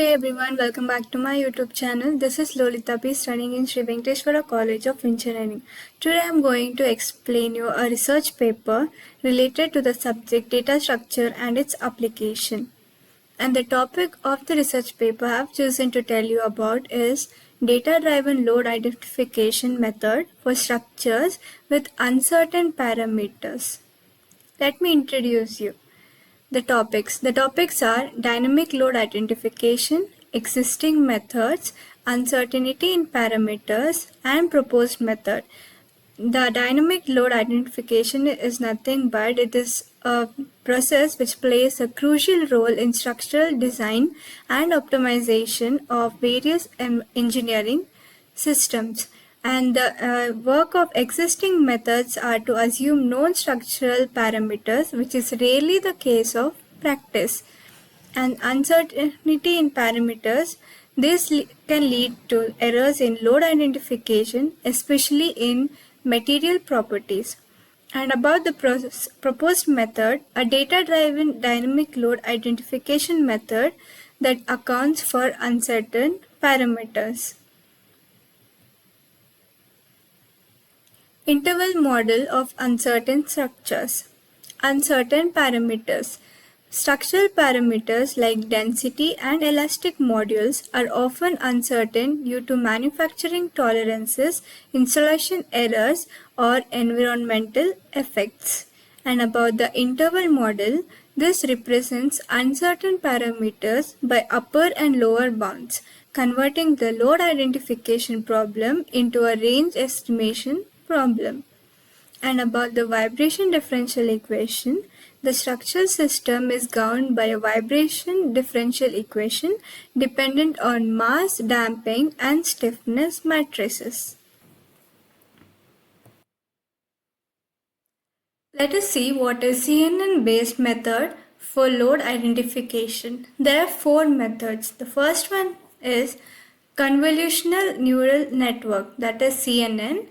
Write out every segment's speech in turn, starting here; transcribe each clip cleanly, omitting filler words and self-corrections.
Hey everyone, welcome back to my YouTube channel. This is Lolita B studying in Sri Venkateshwara College of Engineering. Today I am going to explain you a research paper related to the subject data structure and its application. And the topic of the research paper I have chosen to tell you about is data-driven load identification method for structures with uncertain parameters. Let me introduce you. The topics are dynamic load identification, existing methods, uncertainty in parameters, and proposed method. The dynamic load identification is nothing but it is a process which plays a crucial role in structural design and optimization of various engineering systems. And the work of existing methods are to assume known structural parameters, which is rarely the case of practice. And uncertainty in parameters, this can lead to errors in load identification, especially in material properties. And about the proposed method, a data-driven dynamic load identification method that accounts for uncertain parameters. Interval model of uncertain structures. Uncertain parameters. Structural parameters like density and elastic modules are often uncertain due to manufacturing tolerances, installation errors, or environmental effects. And about the interval model, this represents uncertain parameters by upper and lower bounds, converting the load identification problem into a range estimation problem. And about the vibration differential equation, the structural system is governed by a vibration differential equation dependent on mass, damping, and stiffness matrices. Let us see what is CNN-based method for load identification. There are four methods. The first one is convolutional neural network, that is CNN,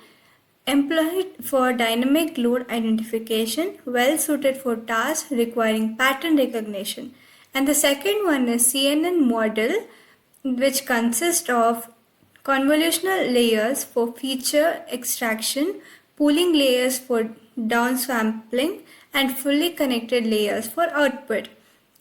employed for dynamic load identification, well suited for tasks requiring pattern recognition. And the second one is CNN model, which consists of convolutional layers for feature extraction, pooling layers for downsampling, and fully connected layers for output.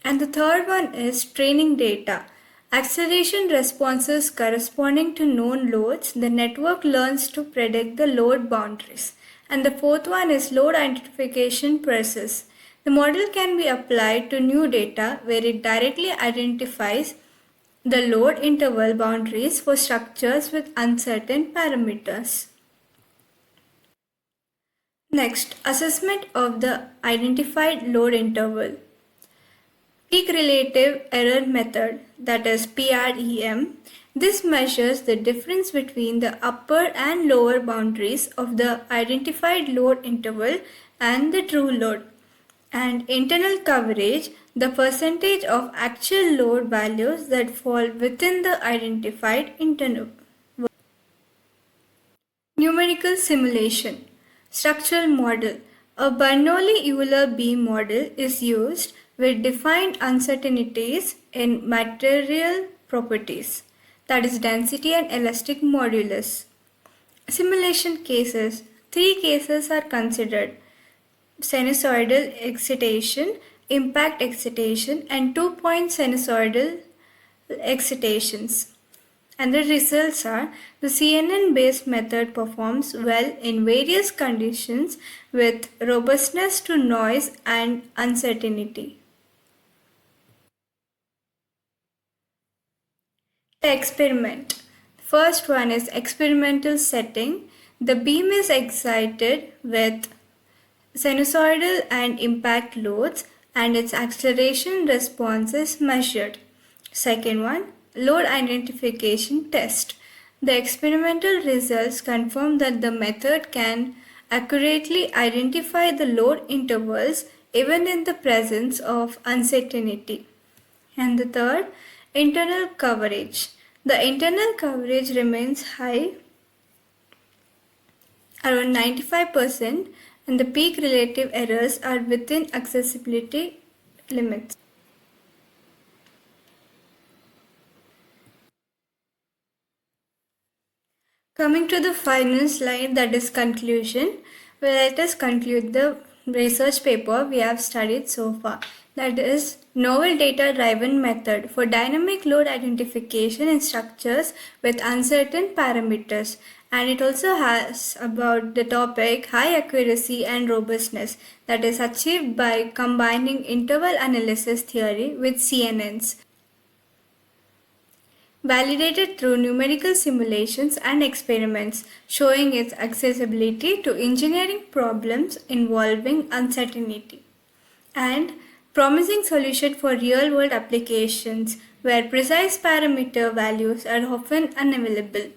And the third one is training data. Acceleration responses corresponding to known loads, the network learns to predict the load boundaries. And the fourth one is load identification process. The model can be applied to new data where it directly identifies the load interval boundaries for structures with uncertain parameters. Next, assessment of the identified load interval. Peak relative error method, that is PREM. This measures the difference between the upper and lower boundaries of the identified load interval and the true load. And internal coverage, the percentage of actual load values that fall within the identified interval. Numerical simulation. Structural model. A Bernoulli-Euler beam model is used with defined uncertainties in material properties, that is density and elastic modulus. Simulation cases. 3 cases are considered: sinusoidal excitation, impact excitation, and 2-point sinusoidal excitations. And the results are the CNN-based method performs well in various conditions with robustness to noise and uncertainty. The experiment. First one is experimental setting. The beam is excited with sinusoidal and impact loads and its acceleration response is measured. Second one, load identification test. The experimental results confirm that the method can accurately identify the load intervals even in the presence of uncertainty. And the third, internal coverage. The internal coverage remains high, around 95%, and the peak relative errors are within accessibility limits. Coming to the final slide, that is conclusion. Well, let us conclude the research paper we have studied so far. That is novel data-driven method for dynamic load identification in structures with uncertain parameters. And it also has about the topic high accuracy and robustness that is achieved by combining interval analysis theory with CNNs, validated through numerical simulations and experiments, showing its accessibility to engineering problems involving uncertainty, and promising solution for real-world applications where precise parameter values are often unavailable.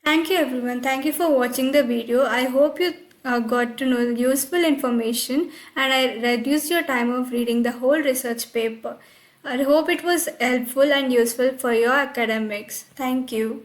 Thank you everyone. Thank you for watching the video. I hope you got to know useful information and I reduced your time of reading the whole research paper. I hope it was helpful and useful for your academics. Thank you.